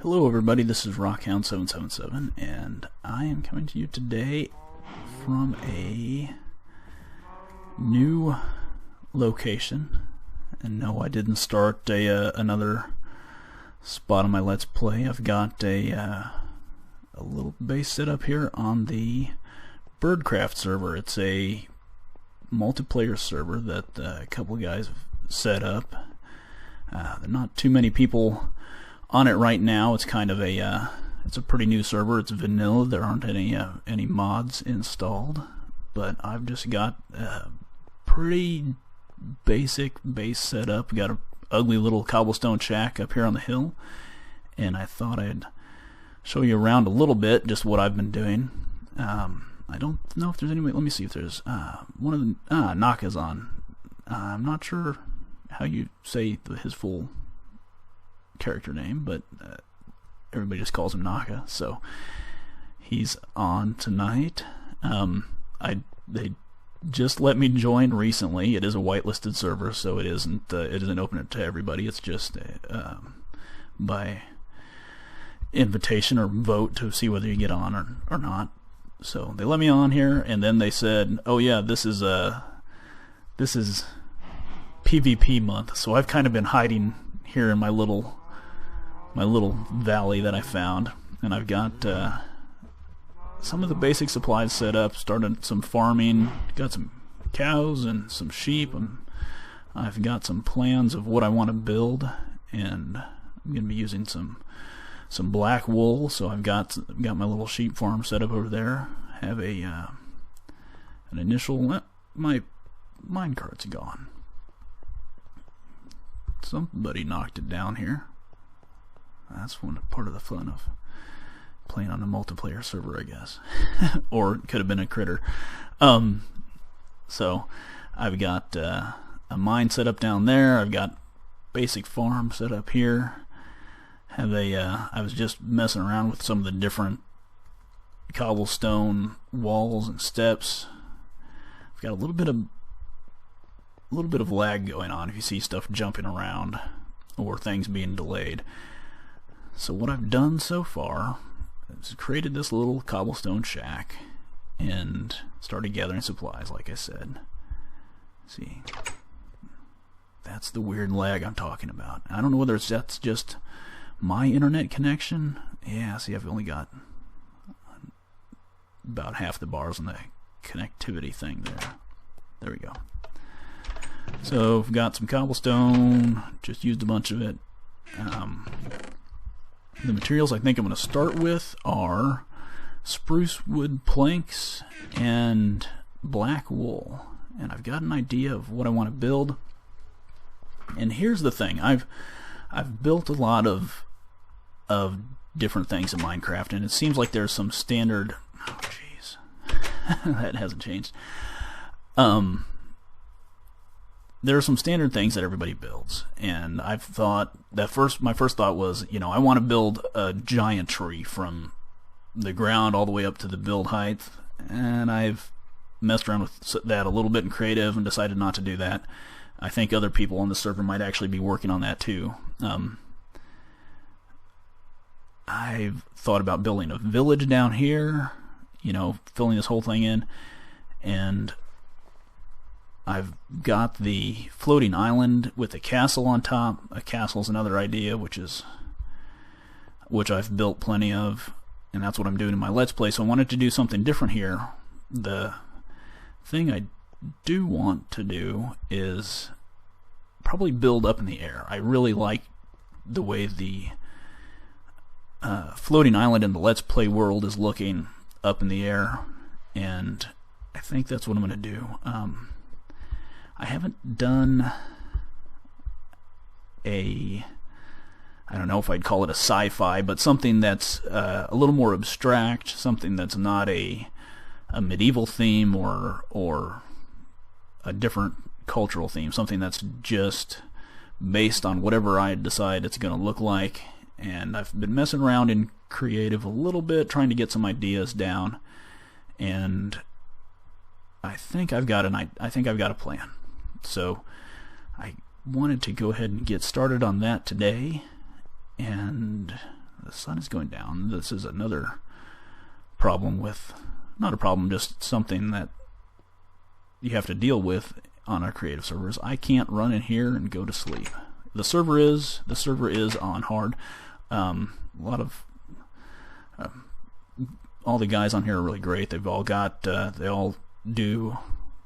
Hello everybody, this is RockHound777 and I am coming to you today from a new location. And no, I didn't start another spot on my Let's Play. I've got a little base set up here on the BirdCraft server. It's a multiplayer server that a couple of guys have set up. There are not too many people on it right now. It's kind of it's a pretty new server. It's vanilla. There aren't any mods installed, but I've just got a pretty basic base set up. Got a ugly little cobblestone shack up here on the hill, and I thought I'd show you around a little bit, just what I've been doing. I don't know if there's any way. Let me see if there's one of the Naka's on. I'm not sure how you say his full character name, but everybody just calls him Naka, so he's on tonight. They just let me join recently. It is a whitelisted server, so it isn't open to everybody. It's just by invitation or vote to see whether you get on or not. So they let me on here, and then they said, "Oh yeah, this is PvP month." So I've kind of been hiding here in my little valley that I found, and I've got some of the basic supplies set up. Started some farming, got some cows and some sheep, and I've got some plans of what I want to build, and I'm going to be using some black wool. So I've got my little sheep farm set up over there. Have an initial. My minecart's gone. Somebody knocked it down here. That's part of the fun of playing on a multiplayer server, I guess. Or it could have been a critter. So I've got a mine set up down there. I've got basic farm set up here. I was just messing around with some of the different cobblestone walls and steps. I've got a little bit of lag going on if you see stuff jumping around or things being delayed. So what I've done so far is created this little cobblestone shack and started gathering supplies, like I said. See, that's the weird lag I'm talking about. I don't know whether that's just my internet connection. Yeah, see, I've only got about half the bars on the connectivity thing there. There we go. So I've got some cobblestone, just used a bunch of it. The materials I think I'm going to start with are spruce wood planks and black wool. And I've got an idea of what I want to build. And here's the thing. I've built a lot of different things in Minecraft, and it seems like there's some standard... Oh, jeez. That hasn't changed. There are some standard things that everybody builds, and I've thought that my first thought was, I want to build a giant tree from the ground all the way up to the build height, and I've messed around with that a little bit in creative and decided not to do that. I think other people on the server might actually be working on that too. I've thought about building a village down here, filling this whole thing in, and I've got the floating island with a castle on top. A castle's another idea, which I've built plenty of, and that's what I'm doing in my Let's Play. So I wanted to do something different here. The thing I do want to do is probably build up in the air. I really like the way the floating island in the Let's Play world is looking up in the air, and I think that's what I'm going to do. I haven't done I don't know if I'd call it a sci-fi, but something that's a little more abstract, something that's not a medieval theme or a different cultural theme, something that's just based on whatever I decide it's going to look like. And I've been messing around in creative a little bit, trying to get some ideas down, and I think I've got a plan. So I wanted to go ahead and get started on that today, and the sun is going down. This is another problem with, not a problem, just something that you have to deal with on our creative servers. I can't run in here and go to sleep. The server is on hard. A lot of all the guys on here are really great. They've all got they all do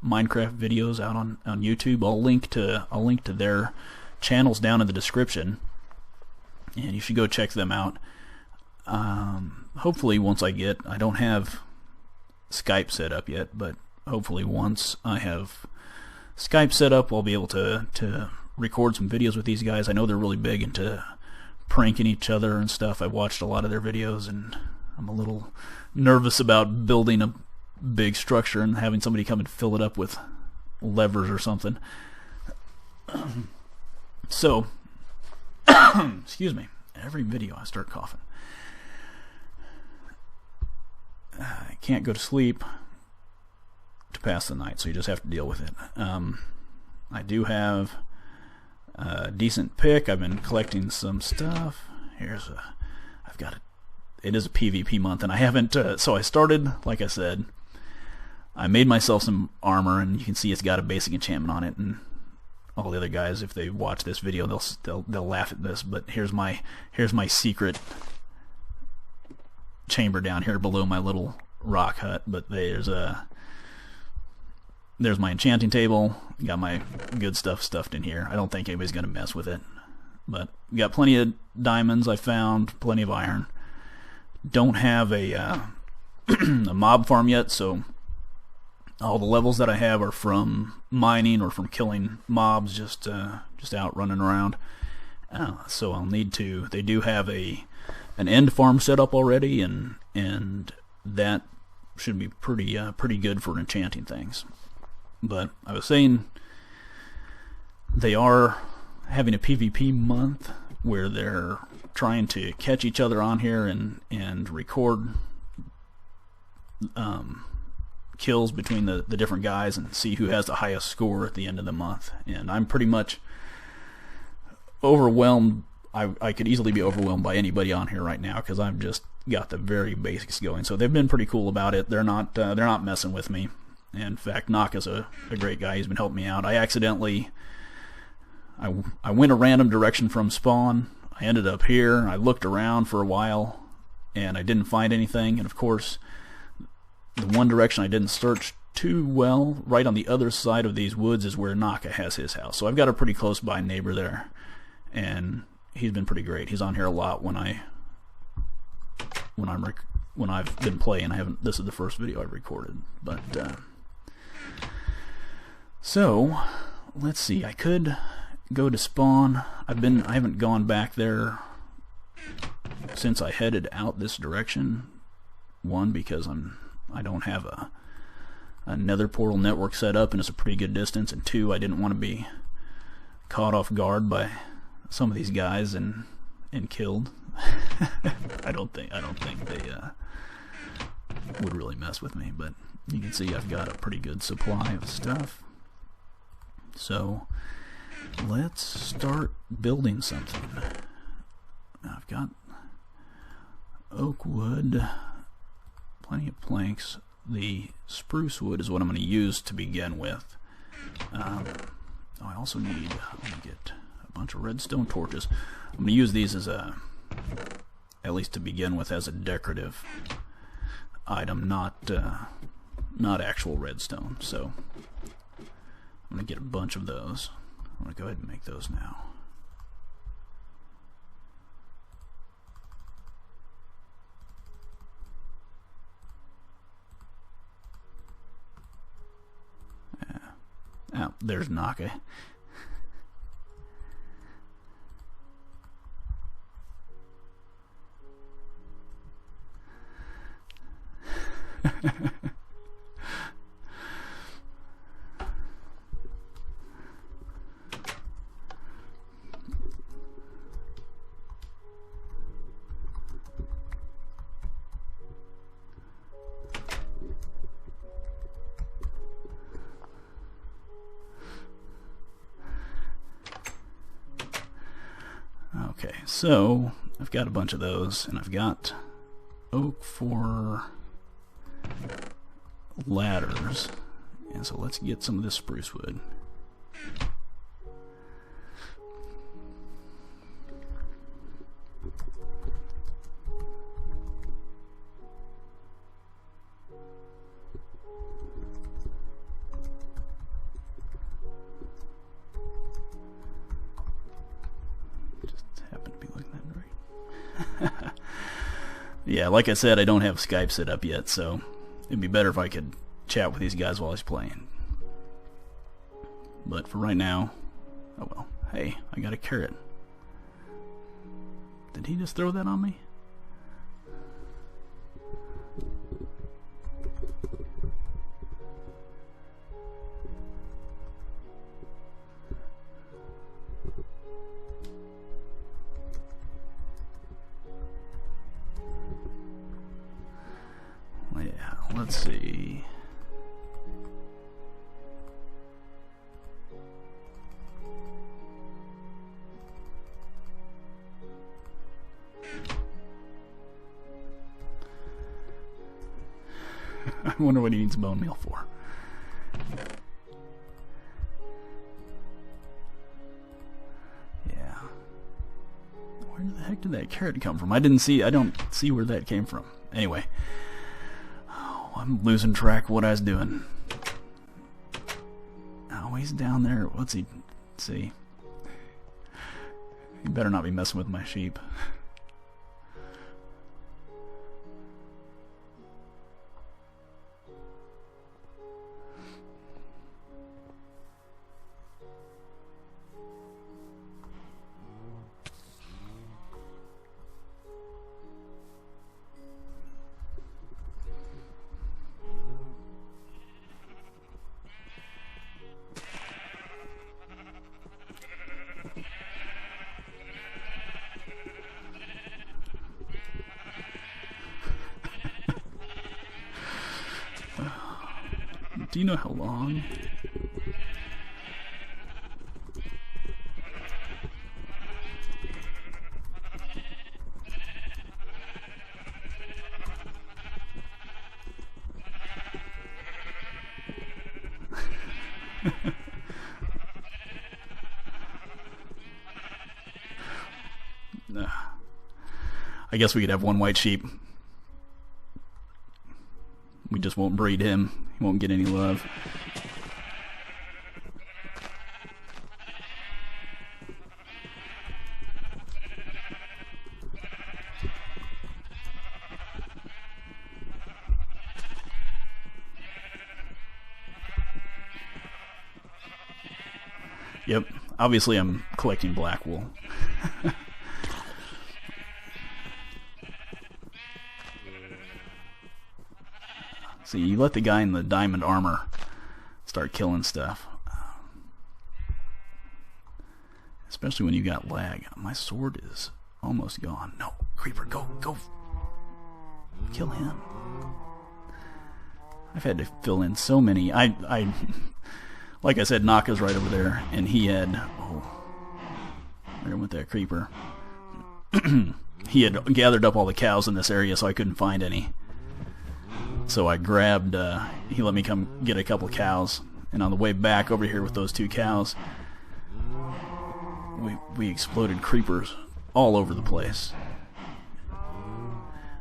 Minecraft videos out on YouTube. I'll link to their channels down in the description, and you should go check them out. Hopefully once I don't have Skype set up yet, but hopefully once I have Skype set up, I'll be able to record some videos with these guys. I know they're really big into pranking each other and stuff. I've watched a lot of their videos, and I'm a little nervous about building a big structure and having somebody come and fill it up with levers or something. So, excuse me, every video I start coughing. I can't go to sleep to pass the night, so you just have to deal with it. I do have a decent pick. I've been collecting some stuff. It is a PvP month, and I haven't, so I started, like I said, I made myself some armor, and you can see it's got a basic enchantment on it, and all the other guys, if they watch this video, they'll laugh at this, but here's my secret chamber down here below my little rock hut. But there's my enchanting table. Got my good stuff stuffed in here. I don't think anybody's gonna mess with it, but got plenty of diamonds. I found plenty of iron. Don't have a a mob farm yet, so all the levels that I have are from mining or from killing mobs, just out running around. So I'll need to. They do have an end farm set up already, and that should be pretty good for enchanting things. But I was saying, they are having a PvP month where they're trying to catch each other on here and record kills between the different guys and see who has the highest score at the end of the month. And I'm pretty much overwhelmed. I could easily be overwhelmed by anybody on here right now, because I've just got the very basics going. So they've been pretty cool about it. They're not messing with me. In fact, Naka's a great guy. He's been helping me out. I went a random direction from spawn. I ended up here. I looked around for a while, and I didn't find anything. And of course, the one direction I didn't search too well, right on the other side of these woods, is where Naka has his house. So I've got a pretty close by neighbor there, and he's been pretty great. He's on here a lot when I've been playing. This is the first video I've recorded, but so let's see. I could go to spawn. I haven't gone back there since I headed out this direction. One, because I don't have a nether portal network set up, and it's a pretty good distance. And two, I didn't want to be caught off guard by some of these guys and killed. I don't think they would really mess with me, but you can see I've got a pretty good supply of stuff. So let's start building something. Now I've got oak wood, plenty of planks. The spruce wood is what I'm going to use to begin with. I also need, I'm going to get a bunch of redstone torches. I'm going to use these as at least to begin with, as a decorative item, not actual redstone. So I'm going to get a bunch of those. I'm going to go ahead and make those now. Oh, there's Naka. Okay, so I've got a bunch of those, and I've got oak for ladders, and so let's get some of this spruce wood. Yeah, like I said, I don't have Skype set up yet, so it'd be better if I could chat with these guys while he's playing. But for right now, oh well. Hey, I got a carrot. Did he just throw that on me? Yeah, let's see. I wonder what he needs bone meal for. Yeah. Where the heck did that carrot come from? I don't see where that came from. Anyway. I'm losing track of what I was doing. Oh, he's down there. What's he? Let's see. He better not be messing with my sheep. Do you know how long? I guess we could have one white sheep. We just won't breed him. He won't get any love. Yep, obviously I'm collecting black wool. See, you let the guy in the diamond armor start killing stuff. Especially when you got lag. My sword is almost gone. No, creeper, go. Kill him. I've had to fill in so many. Like I said, Naka's right over there, and he had... Oh, there went that creeper. He had gathered up all the cows in this area, so I couldn't find any. So I grabbed, he let me come get a couple cows, and on the way back over here with those two cows, we exploded creepers all over the place.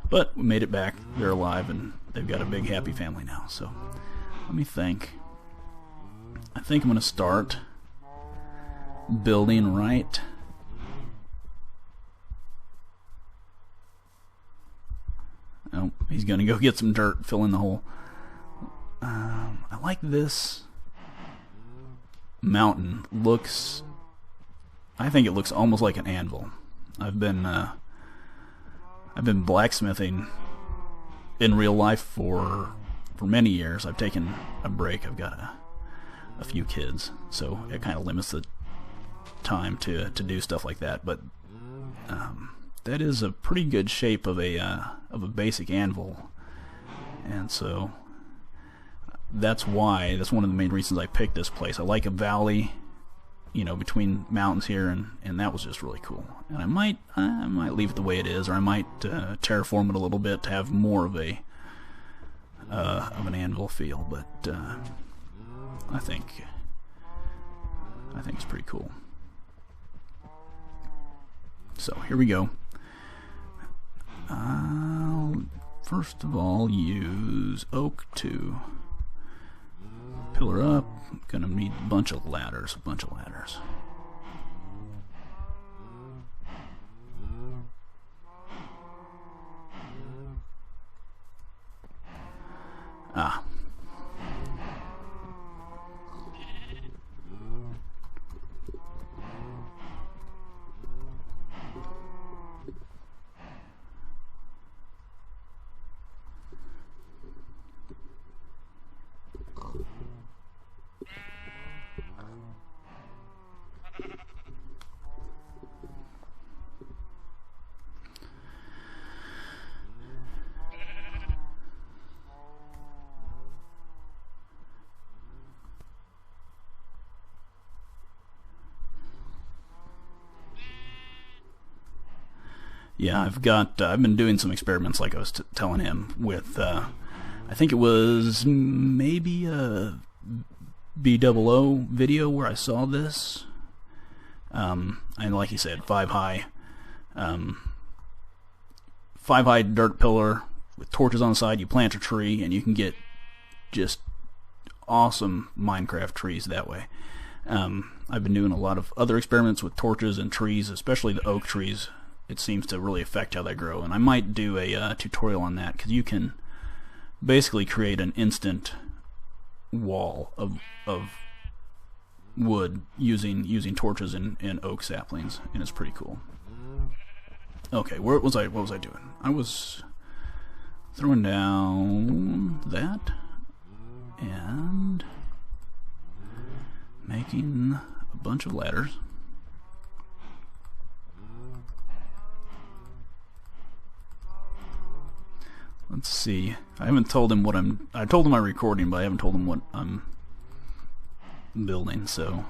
But we made it back, they're alive, and they've got a big happy family now. So let me think. I think I'm going to start building right. Oh, he's going to go get some dirt, fill in the hole. I like this mountain. I think it looks almost like an anvil. I've been blacksmithing in real life for many years. I've taken a break. I've got a few kids, so it kind of limits the time to do stuff like that. But that is a pretty good shape of a basic anvil, and so that's one of the main reasons I picked this place. I like a valley you know, between mountains here, and that was just really cool. And I might leave it the way it is, or I might terraform it a little bit to have more of a of an anvil feel. But I think it's pretty cool. So here we go. I'll first of all use oak to pillar up. I'm gonna need a bunch of ladders. Ah. Yeah, I've been doing some experiments, like I was telling him, with, I think it was maybe a BOO video where I saw this, and like he said, 5-high dirt pillar with torches on the side. You plant a tree, and you can get just awesome Minecraft trees that way. I've been doing a lot of other experiments with torches and trees, especially the oak trees. It seems to really affect how they grow, and I might do a tutorial on that, because you can basically create an instant wall of wood using torches and oak saplings, and it's pretty cool. Okay, what was I doing? I was throwing down that and making a bunch of ladders. Let's see. I haven't told him what I told him I'm recording, but I haven't told him what I'm building, so.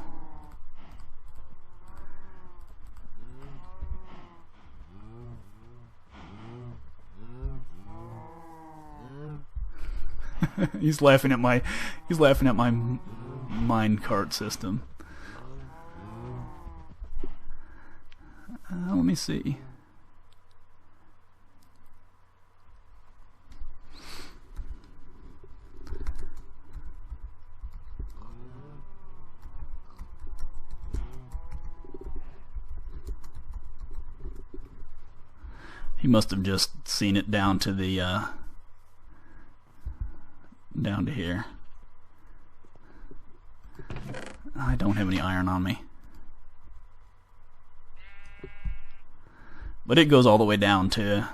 He's laughing at my minecart system. Let me see. He must have just seen it down to the down to here. I don't have any iron on me, but it goes all the way down to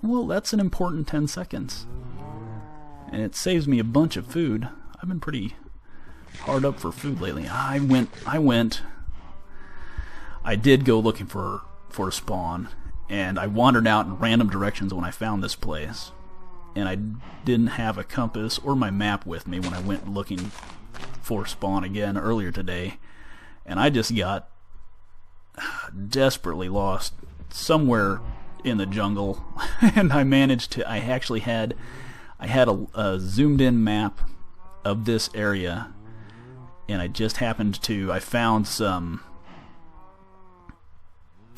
well, that's an important 10 seconds, and it saves me a bunch of food. I've been pretty hard up for food lately. I did go looking for a spawn, and I wandered out in random directions when I found this place, and I didn't have a compass or my map with me when I went looking for a spawn again earlier today, and I just got desperately lost somewhere in the jungle. And I actually had a zoomed in map of this area, and I just happened to, I found some,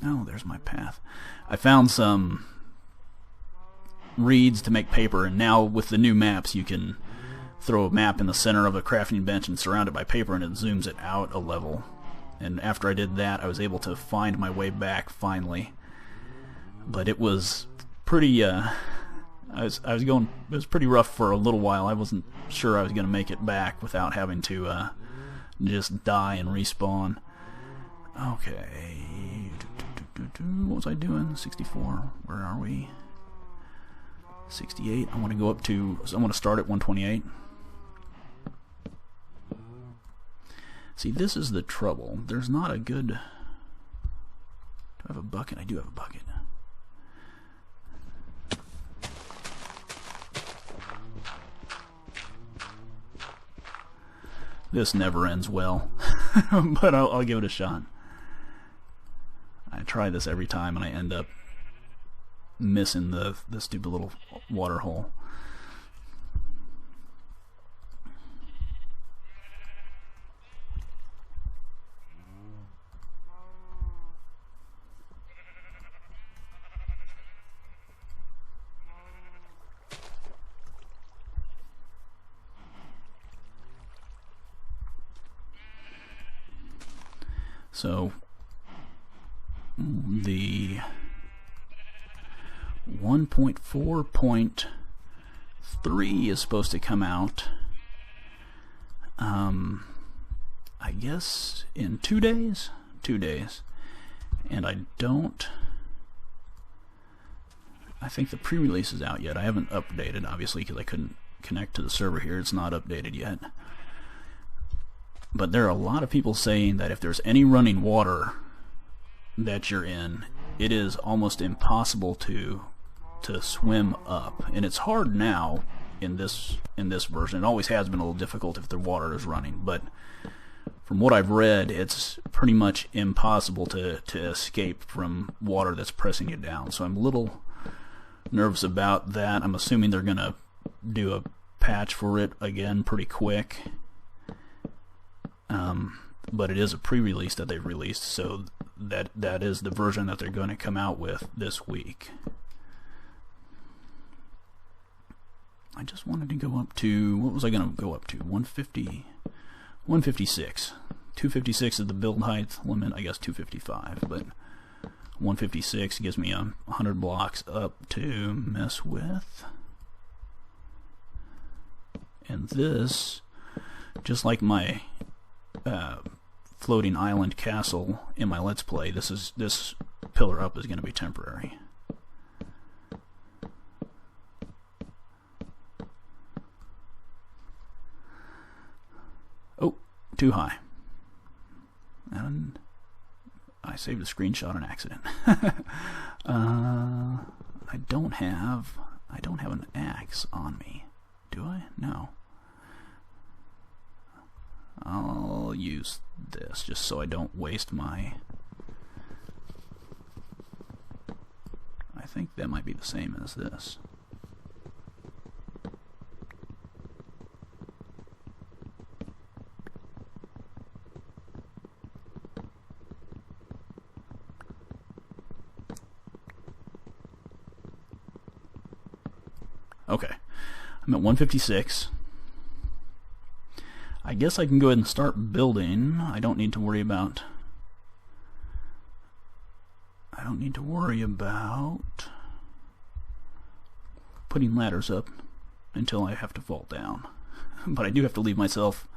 oh, there's my path. I found some reeds to make paper, and now with the new maps you can throw a map in the center of a crafting bench and surround it by paper, and it zooms it out a level. And after I did that, I was able to find my way back finally. But it was pretty, it was pretty rough for a little while. I wasn't sure I was going to make it back without having to just die and respawn. Okay. What was I doing? 64. Where are we? 68. I want to go up to, I want to start at 128. See, this is the trouble. There's not a good... Do I have a bucket? I do have a bucket. This never ends well, but I'll give it a shot. I try this every time and I end up missing the stupid little water hole. So the 1.4.3 is supposed to come out, I guess in 2 days? 2 days. And I think the pre-release is out yet. I haven't updated, obviously, because I couldn't connect to the server here. It's not updated yet. But there are a lot of people saying that if there's any running water that you're in, it is almost impossible to swim up. And it's hard now in this version. It always has been a little difficult if the water is running, but from what I've read, it's pretty much impossible to escape from water that's pressing you down. So I'm a little nervous about that. I'm assuming they're gonna do a patch for it again pretty quick. But it is a pre-release that they've released, so that is the version that they're going to come out with this week. I just wanted to go up to, what was I going to go up to? 150, 156. 256 is the build height limit, I guess 255, but 156 gives me 100 blocks up to mess with. And this, just like my floating island castle in my Let's Play, this pillar up is going to be temporary. Oh, too high. And I saved a screenshot on accident. I don't have an axe on me, do I? No. I'll use this just so I don't waste my... I think that might be the same as this. Okay, I'm at 156. I guess I can go ahead and start building. I don't need to worry about putting ladders up until I have to fall down. But I do have to leave myself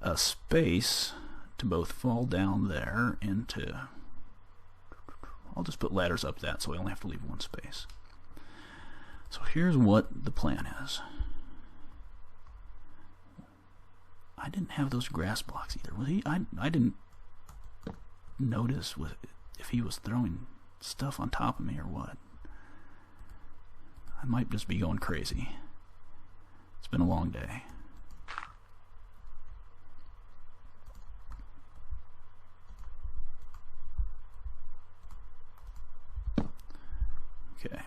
a space to both fall down there and to... I'll just put ladders up that so I only have to leave one space. So here's what the plan is. I didn't have those grass blocks either. Was he? I didn't notice if he was throwing stuff on top of me or what. I might just be going crazy. It's been a long day. Okay.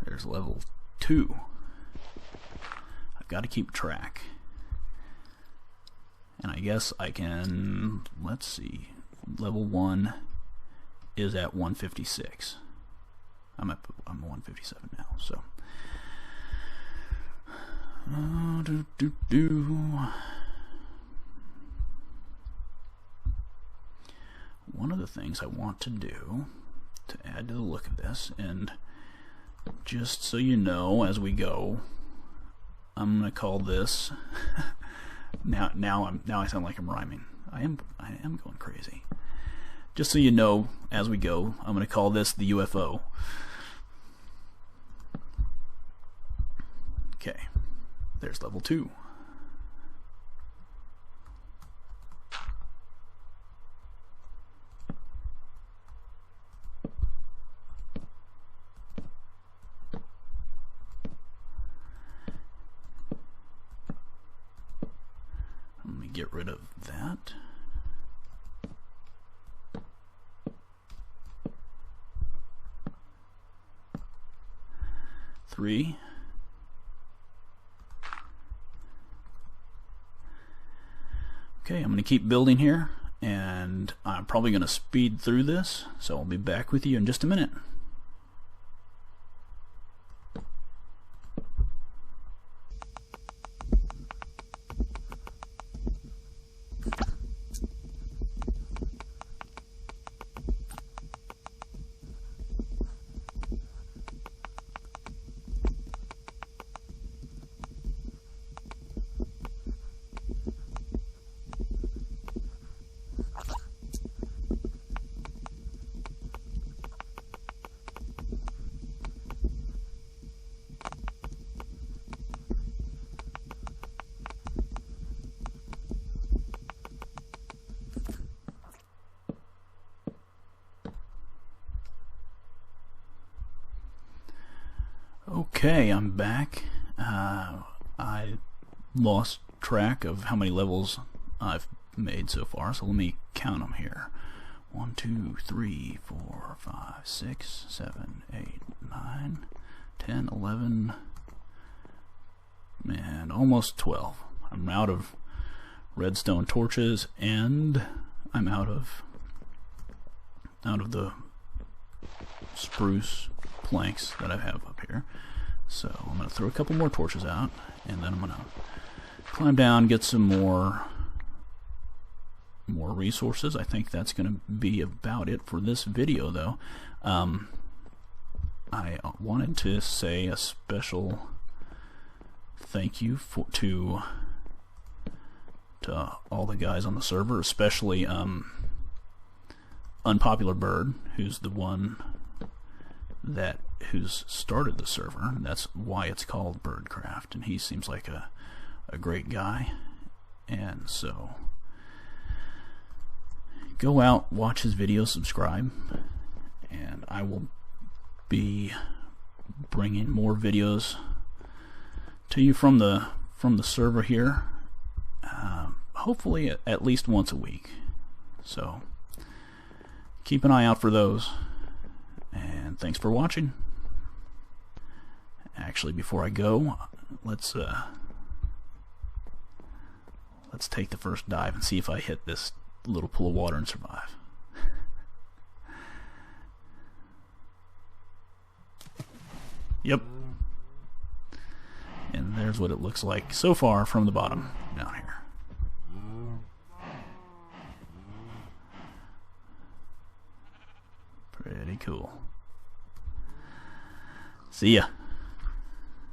There's level 2. Got to keep track. And I guess I can, let's see, level 1 is at 156. I'm 157 now, so one of the things I want to do to add to the look of this, and just so you know as we go, I'm gonna call this now I sound like I'm rhyming. I am going crazy. Just so you know as we go, I'm gonna call this the UFO. Okay, there's level 2. get rid of that. Three. Okay, I'm going to keep building here, and I'm probably going to speed through this, so I'll be back with you in just a minute. Okay, I'm back. I lost track of how many levels I've made so far, so let me count them here. 1, 2, 3, 4, 5, 6, 7, 8, 9, 10, 11, and almost 12. I'm out of redstone torches, and I'm out of the spruce planks that I have up here. So I'm going to throw a couple more torches out, and then I'm going to climb down, get some more resources. I think that's going to be about it for this video, though. I wanted to say a special thank you to all the guys on the server, especially UnpopularBird, who's the one who's started the server. That's why it's called BirdCraft, and he seems like a great guy. And so go out, watch his videos, subscribe, and I will be bringing more videos to you from the server here, hopefully at least once a week. So keep an eye out for those, and thanks for watching. Actually, before I go, let's take the first dive and see if I hit this little pool of water and survive. Yep. And there's what it looks like so far from the bottom down here. Pretty cool. See ya.